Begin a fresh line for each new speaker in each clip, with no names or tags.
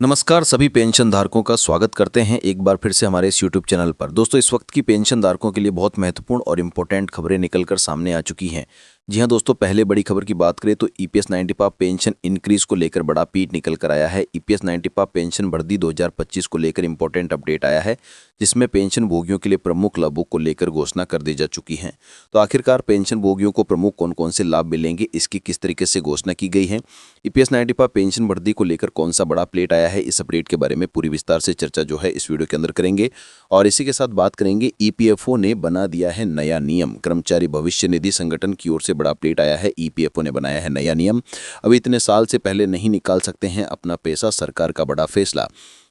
नमस्कार सभी पेंशन धारकों का स्वागत करते हैं एक बार फिर से हमारे इस यूट्यूब चैनल पर। दोस्तों, इस वक्त की पेंशन धारकों के लिए बहुत महत्वपूर्ण और इम्पोर्टेंट खबरें निकलकर सामने आ चुकी हैं। जी हां दोस्तों, पहले बड़ी खबर की बात करें तो ईपीएस 95 पेंशन इंक्रीज को लेकर बड़ा पीठ निकल कर आया है। ईपीएस 95 पेंशन वृद्धि 2025 को लेकर इंपॉर्टेंट अपडेट आया है, जिसमें पेंशन भोगियों के लिए प्रमुख लाभों को लेकर घोषणा कर दी जा चुकी है। तो आखिरकार पेंशन भोगियों को प्रमुख कौन कौन से लाभ मिलेंगे, इसकी किस तरीके से घोषणा की गई है, ईपीएस 95 पेंशन वृद्धि को लेकर कौन सा बड़ा अपडेट आया है, इस अपडेट के बारे में पूरी विस्तार से चर्चा जो है इस वीडियो के अंदर करेंगे। और इसी के साथ बात करेंगे, ईपीएफओ ने बना दिया है नया नियम। कर्मचारी भविष्य निधि संगठन की ओर से बड़ा अपडेट आया है। ईपीएफओ ने बनाया है नया नियम। अभी इतने साल से पहले नहीं निकाल सकते हैं अपना पैसा, सरकार का बड़ा फैसला।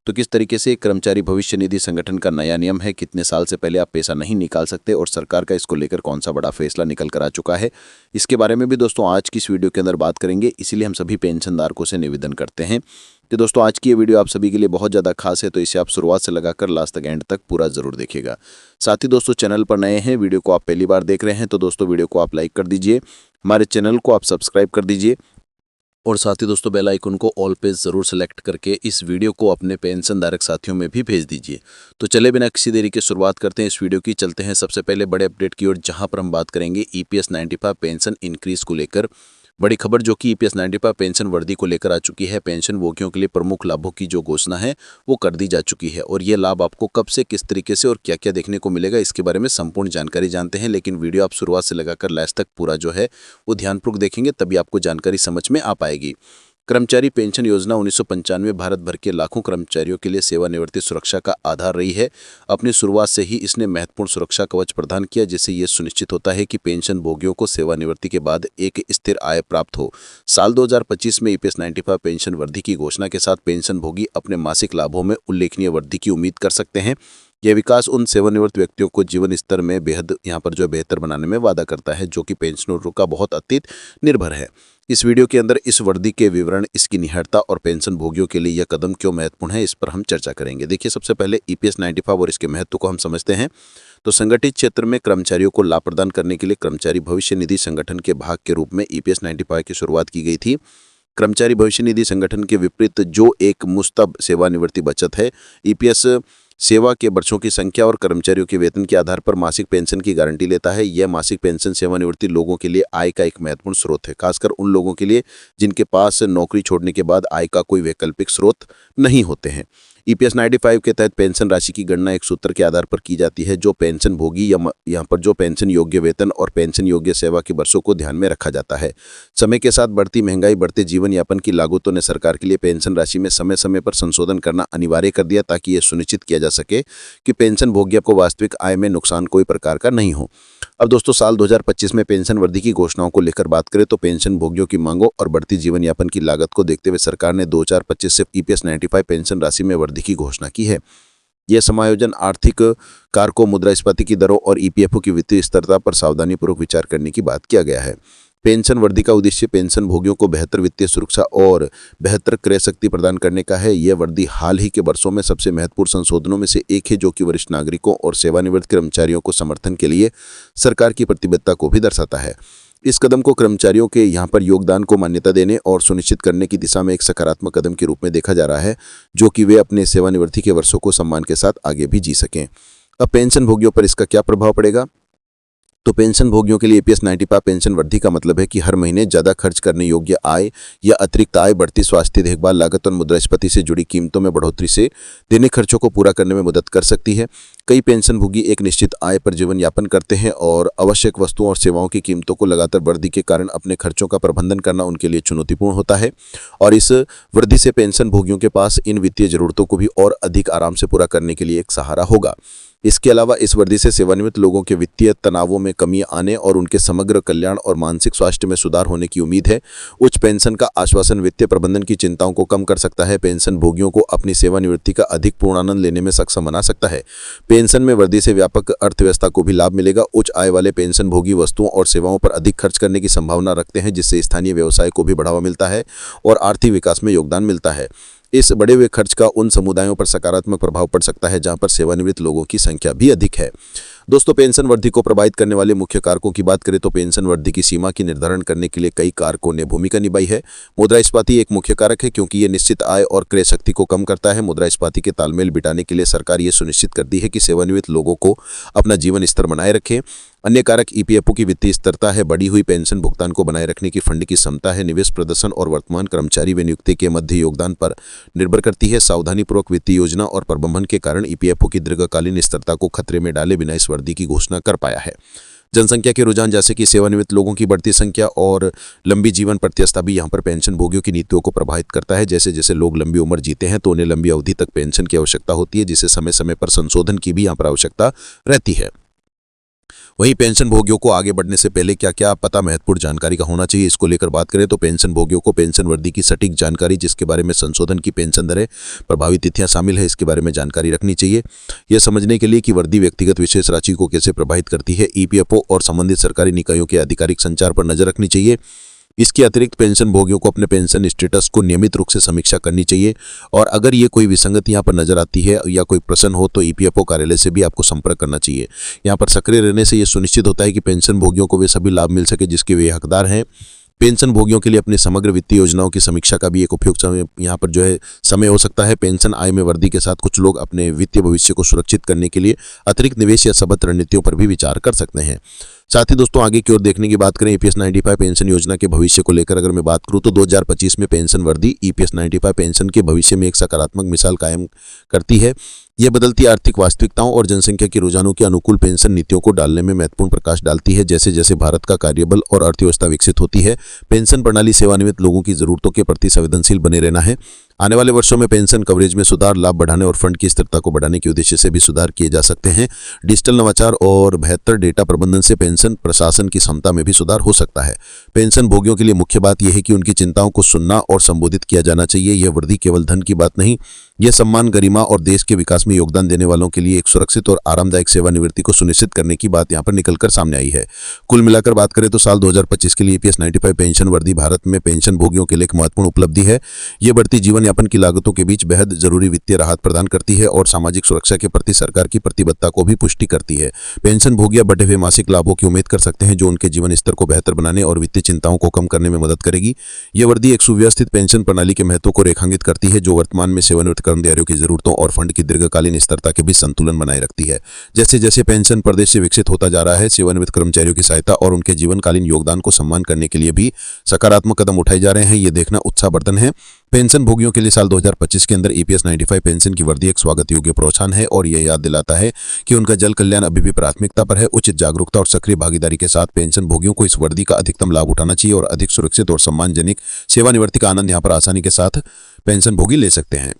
तो किस तरीके से कर्मचारी भविष्य निधि संगठन का नया नियम है, कितने साल से पहले आप पैसा नहीं निकाल सकते और सरकार का इसको लेकर कौन सा बड़ा फैसला निकल कर आ चुका है, इसके बारे में भी दोस्तों आज की इस वीडियो के अंदर बात करेंगे। इसीलिए हम सभी पेंशनधारकों से निवेदन करते हैं कि दोस्तों आज की ये वीडियो आप सभी के लिए बहुत ज़्यादा खास है, तो इसे आप शुरुआत से लगाकर लास्ट तक एंड तक पूरा जरूर देखिएगा। साथ ही दोस्तों, चैनल पर नए हैं, वीडियो को आप पहली बार देख रहे हैं, तो दोस्तों वीडियो को आप लाइक कर दीजिए, हमारे चैनल को आप सब्सक्राइब कर दीजिए और साथ ही दोस्तों बेल आइकन को ऑल पे ज़रूर सेलेक्ट करके इस वीडियो को अपने पेंशनधारक साथियों में भी भेज दीजिए। तो चले बिना किसी देरी के शुरुआत करते हैं इस वीडियो की। चलते हैं सबसे पहले बड़े अपडेट की ओर, जहां पर हम बात करेंगे ईपीएस 95 पेंशन इंक्रीज को लेकर बड़ी खबर, जो कि ईपीएस 95 पेंशन वृद्धि को लेकर आ चुकी है। पेंशन भोगियों के लिए प्रमुख लाभों की जो घोषणा है वो कर दी जा चुकी है, और ये लाभ आपको कब से, किस तरीके से और क्या क्या देखने को मिलेगा, इसके बारे में संपूर्ण जानकारी जानते हैं। लेकिन वीडियो आप शुरुआत से लगाकर लास्ट तक पूरा जो है वो ध्यानपूर्वक देखेंगे, तभी आपको जानकारी समझ में आ पाएगी। कर्मचारी पेंशन योजना 1995 भारत भर के लाखों कर्मचारियों के लिए सेवानिवृत्ति सुरक्षा का आधार रही है। अपनी शुरुआत से ही इसने महत्वपूर्ण सुरक्षा कवच प्रदान किया, जिससे यह सुनिश्चित होता है कि पेंशन भोगियों को सेवानिवृत्ति के बाद एक स्थिर आय प्राप्त हो। साल 2025 में ईपीएस 95 पेंशन वृद्धि की घोषणा के साथ पेंशन भोगी अपने मासिक लाभों में उल्लेखनीय वृद्धि की उम्मीद कर सकते हैं। यह विकास उन सेवानिवृत्त व्यक्तियों को जीवन स्तर में बेहद यहाँ पर जो बेहतर बनाने में वादा करता है, जो कि पेंशनरों का बहुत अत्यधिक निर्भर है। इस वीडियो के अंदर इस वृद्धि के विवरण, इसकी निहिरता और पेंशन भोगियों के लिए यह कदम क्यों महत्वपूर्ण है, इस पर हम चर्चा करेंगे। देखिए, सबसे पहले ईपीएस 95 और इसके महत्व को हम समझते हैं। तो संगठित क्षेत्र में कर्मचारियों को लाभ प्रदान करने के लिए कर्मचारी भविष्य निधि संगठन के भाग के रूप में ईपीएस 95 की शुरुआत की गई थी। कर्मचारी भविष्य निधि संगठन के विपरीत जो एक मुस्तब सेवानिवृत्ति बचत है, ईपीएस सेवा के वर्षों की संख्या और कर्मचारियों के वेतन के आधार पर मासिक पेंशन की गारंटी लेता है। यह मासिक पेंशन सेवानिवृत्ति लोगों के लिए आय का एक महत्वपूर्ण स्रोत है, खासकर उन लोगों के लिए जिनके पास नौकरी छोड़ने के बाद आय का कोई वैकल्पिक स्रोत नहीं होते हैं। ईपीएस 95 के तहत पेंशन राशि की गणना एक सूत्र के आधार पर की जाती है, जो पेंशन भोगी या यहाँ पर जो पेंशन योग्य वेतन और पेंशन योग्य सेवा के वर्षों को ध्यान में रखा जाता है। समय के साथ बढ़ती महंगाई, बढ़ते जीवन यापन की लागतों ने सरकार के लिए पेंशन राशि में समय समय पर संशोधन करना अनिवार्य कर दिया, ताकि यह सुनिश्चित किया जा सके कि पेंशन भोगी को वास्तविक आय में नुकसान कोई प्रकार का नहीं हो। अब दोस्तों, साल 2025 में पेंशन वृद्धि की घोषणाओं को लेकर बात करें तो पेंशन भोगियों की मांगों और बढ़ती जीवन यापन की लागत को देखते हुए सरकार ने 2025 से ईपीएस 95 पेंशन राशि में वृद्धि की घोषणा की है। यह समायोजन आर्थिक कारकों, मुद्रास्फीति की दरों और ईपीएफओ की वित्तीय स्थिरता पर सावधानीपूर्वक विचार करने की बात किया गया है। पेंशन वृद्धि का उद्देश्य पेंशन भोगियों को बेहतर वित्तीय सुरक्षा और बेहतर क्रय शक्ति प्रदान करने का है। यह वृद्धि हाल ही के वर्षों में सबसे महत्वपूर्ण संशोधनों में से एक है, जो कि वरिष्ठ नागरिकों और सेवानिवृत्त कर्मचारियों को समर्थन के लिए सरकार की प्रतिबद्धता को भी दर्शाता है। इस कदम को कर्मचारियों के यहाँ पर योगदान को मान्यता देने और सुनिश्चित करने की दिशा में एक सकारात्मक कदम के रूप में देखा जा रहा है, जो कि वे अपने सेवानिवृत्ति के वर्षों को सम्मान के साथ आगे भी जी सकें। अब पेंशन भोगियों पर इसका क्या प्रभाव पड़ेगा? तो पेंशन भोगियों के लिए ईपीएस 95 पेंशन वृद्धि का मतलब है कि हर महीने ज़्यादा खर्च करने योग्य आय या अतिरिक्त आय बढ़ती स्वास्थ्य देखभाल लागत और मुद्रास्फीति से जुड़ी कीमतों में बढ़ोतरी से दैनिक खर्चों को पूरा करने में मदद कर सकती है। कई पेंशन भोगी एक निश्चित आय पर जीवन यापन करते हैं और आवश्यक वस्तुओं और सेवाओं की कीमतों को लगातार वृद्धि के कारण अपने खर्चों का प्रबंधन करना उनके लिए चुनौतीपूर्ण होता है। और इस वृद्धि से पेंशन भोगियों के पास इन वित्तीय जरूरतों को भी और अधिक आराम से पूरा करने के लिए एक सहारा होगा। इसके अलावा इस वृद्धि से सेवानिवृत्त लोगों के वित्तीय तनावों में कमी आने और उनके समग्र कल्याण और मानसिक स्वास्थ्य में सुधार होने की उम्मीद है। उच्च पेंशन का आश्वासन वित्तीय प्रबंधन की चिंताओं को कम कर सकता है, पेंशन भोगियों को अपनी सेवानिवृत्ति का अधिक पूर्ण आनंद लेने में सक्षम बना सकता है। पेंशन में वृद्धि से व्यापक अर्थव्यवस्था को भी लाभ मिलेगा। उच्च आय वाले पेंशन भोगी वस्तुओं और सेवाओं पर अधिक खर्च करने की संभावना रखते हैं, जिससे स्थानीय व्यवसाय को भी बढ़ावा मिलता है और आर्थिक विकास में योगदान मिलता है। इस बढ़े हुए खर्च का उन समुदायों पर सकारात्मक प्रभाव पड़ सकता है जहां पर सेवानिवृत्त लोगों की संख्या भी अधिक है। दोस्तों, पेंशन वृद्धि को प्रभावित करने वाले मुख्य कारकों की बात करें तो पेंशन वृद्धि की सीमा की निर्धारण करने के लिए कई कारकों ने भूमिका निभाई है। मुद्रास्फीति एक मुख्य कारक है क्योंकि ये निश्चित आय और क्रय शक्ति को कम करता है। मुद्रास्फीति के तालमेल बिठाने के लिए सरकार ये सुनिश्चित करती है कि सेवानिवृत्त लोगों को अपना जीवन स्तर बनाए रखें। अन्य कारक ईपीएफओ की वित्तीय स्थिरता है, बढ़ी हुई पेंशन भुगतान को बनाए रखने की फंड की क्षमता है, निवेश प्रदर्शन और वर्तमान कर्मचारी व नियुक्ति के मध्य योगदान पर निर्भर करती है। सावधानीपूर्वक वित्तीय योजना और प्रबंधन के कारण ईपीएफओ की दीर्घकालीन स्थिरता को खतरे में डाले बिना इस वृद्धि की घोषणा कर पाया है। जनसंख्या के रुझान जैसे कि सेवानिवृत्त लोगों की बढ़ती संख्या और लंबी जीवन प्रत्याशा भी यहाँ पर पेंशन भोगियों की नीतियों को प्रभावित करता है। जैसे जैसे लोग लंबी उम्र जीते हैं तो उन्हें लंबी अवधि तक पेंशन की आवश्यकता होती है, जिसे समय समय पर संशोधन की भी यहाँ पर आवश्यकता रहती है। वहीं पेंशन भोगियों को आगे बढ़ने से पहले क्या क्या पता महत्वपूर्ण जानकारी का होना चाहिए, इसको लेकर बात करें तो पेंशन भोगियों को पेंशन वृद्धि की सटीक जानकारी, जिसके बारे में संशोधन की पेंशन दरें, प्रभावी तिथियां शामिल है, इसके बारे में जानकारी रखनी चाहिए। यह समझने के लिए कि वृद्धि व्यक्तिगत विशेष राशि को कैसे प्रभावित करती है, ईपीएफओ और संबंधित सरकारी निकायों के आधिकारिक संचार पर नजर रखनी चाहिए। इसके अतिरिक्त पेंशन भोगियों को अपने पेंशन स्टेटस को नियमित रूप से समीक्षा करनी चाहिए और अगर ये कोई विसंगति यहाँ पर नजर आती है या कोई प्रश्न हो तो ईपीएफओ कार्यालय से भी आपको संपर्क करना चाहिए। यहाँ पर सक्रिय रहने से ये सुनिश्चित होता है कि पेंशन भोगियों को वे सभी लाभ मिल सके जिसके वे हकदार हैं। पेंशन भोगियों के लिए अपनी समग्र वित्तीय योजनाओं की समीक्षा का भी एक उपयुक्त समय यहाँ पर समय हो सकता है। पेंशन आय में वृद्धि के साथ कुछ लोग अपने वित्तीय भविष्य को सुरक्षित करने के लिए अतिरिक्त निवेश या सबत रणनीतियों पर भी विचार कर सकते हैं। साथ ही दोस्तों, आगे की ओर देखने की बात करें ईपीएस 95 पेंशन योजना के भविष्य को लेकर अगर मैं बात करूं तो 2025 में पेंशन वृद्धि ईपीएस 95 पेंशन के भविष्य में एक सकारात्मक मिसाल कायम करती है। यह बदलती आर्थिक वास्तविकताओं और जनसंख्या के रुझानों के अनुकूल पेंशन नीतियों को डालने में महत्वपूर्ण प्रकाश डालती है। जैसे जैसे भारत का कार्यबल और अर्थव्यवस्था विकसित होती है, पेंशन प्रणाली सेवानिवृत्त लोगों की जरूरतों के प्रति संवेदनशील बने रहना है। आने वाले वर्षों में पेंशन कवरेज में सुधार, लाभ बढ़ाने और फंड की स्थिरता को बढ़ाने के उद्देश्य से भी सुधार किए जा सकते हैं। डिजिटल नवाचार और बेहतर डेटा प्रबंधन से पेंशन प्रशासन की क्षमता में भी सुधार हो सकता है। पेंशन भोगियों के लिए मुख्य बात यह है कि उनकी चिंताओं को सुनना और संबोधित किया जाना चाहिए। यह वृद्धि केवल धन की बात नहीं, यह सम्मान, गरिमा और देश के विकास में योगदान देने वालों के लिए एक सुरक्षित और आरामदायक सेवानिवृत्ति को सुनिश्चित करने की बात यहाँ पर निकलकर सामने आई है। कुल मिलाकर बात करें तो साल 2025 के लिए ईपीएस 95 पेंशन वृद्धि भारत में पेंशन भोगियों के लिए एक महत्वपूर्ण उपलब्धि है। यह बढ़ती जीवन यापन की लागतों के बीच बेहद जरूरी वित्तीय राहत प्रदान करती है और सामाजिक सुरक्षा के प्रति सरकार की प्रतिबद्धता को भी पुष्टि करती है। पेंशन भोगिया बढ़े हुए मासिक लाभों की उम्मीद कर सकते हैं जो उनके जीवन स्तर को बेहतर बनाने और वित्तीय चिंताओं को कम करने में मदद करेगी। यह वृद्धि एक सुव्यवस्थित पेंशन प्रणाली के महत्व को रेखांकित करती है जो वर्तमान में सेवानिवृत्त कर्मचारियों की जरूरतों और फंड की दीर्घकालीन स्थिरता के बीच संतुलन बनाए रखती है। जैसे जैसे पेंशन प्रदेश से विकसित होता जा रहा है, सेवानिवृत्त कर्मचारियों की सहायता और उनके जीवनकालीन योगदान को सम्मान करने के लिए भी सकारात्मक कदम उठाए जा रहे हैं। ये देखना उत्साहवर्धन है। पेंशन भोगियों के लिए साल 2025 के अंदर ईपीएस 95 पेंशन की वृद्धि एक स्वागत योग्य प्रोत्साहन है और यह याद दिलाता है कि उनका जन कल्याण अभी भी प्राथमिकता पर है। उचित जागरूकता और सक्रिय भागीदारी के साथ पेंशन भोगियों को इस वृद्धि का अधिकतम लाभ उठाना चाहिए और अधिक सुरक्षित और सम्मानजनक सेवानिवृत्ति का आनंद यहाँ पर आसानी के साथ पेंशन भोगी ले सकते हैं।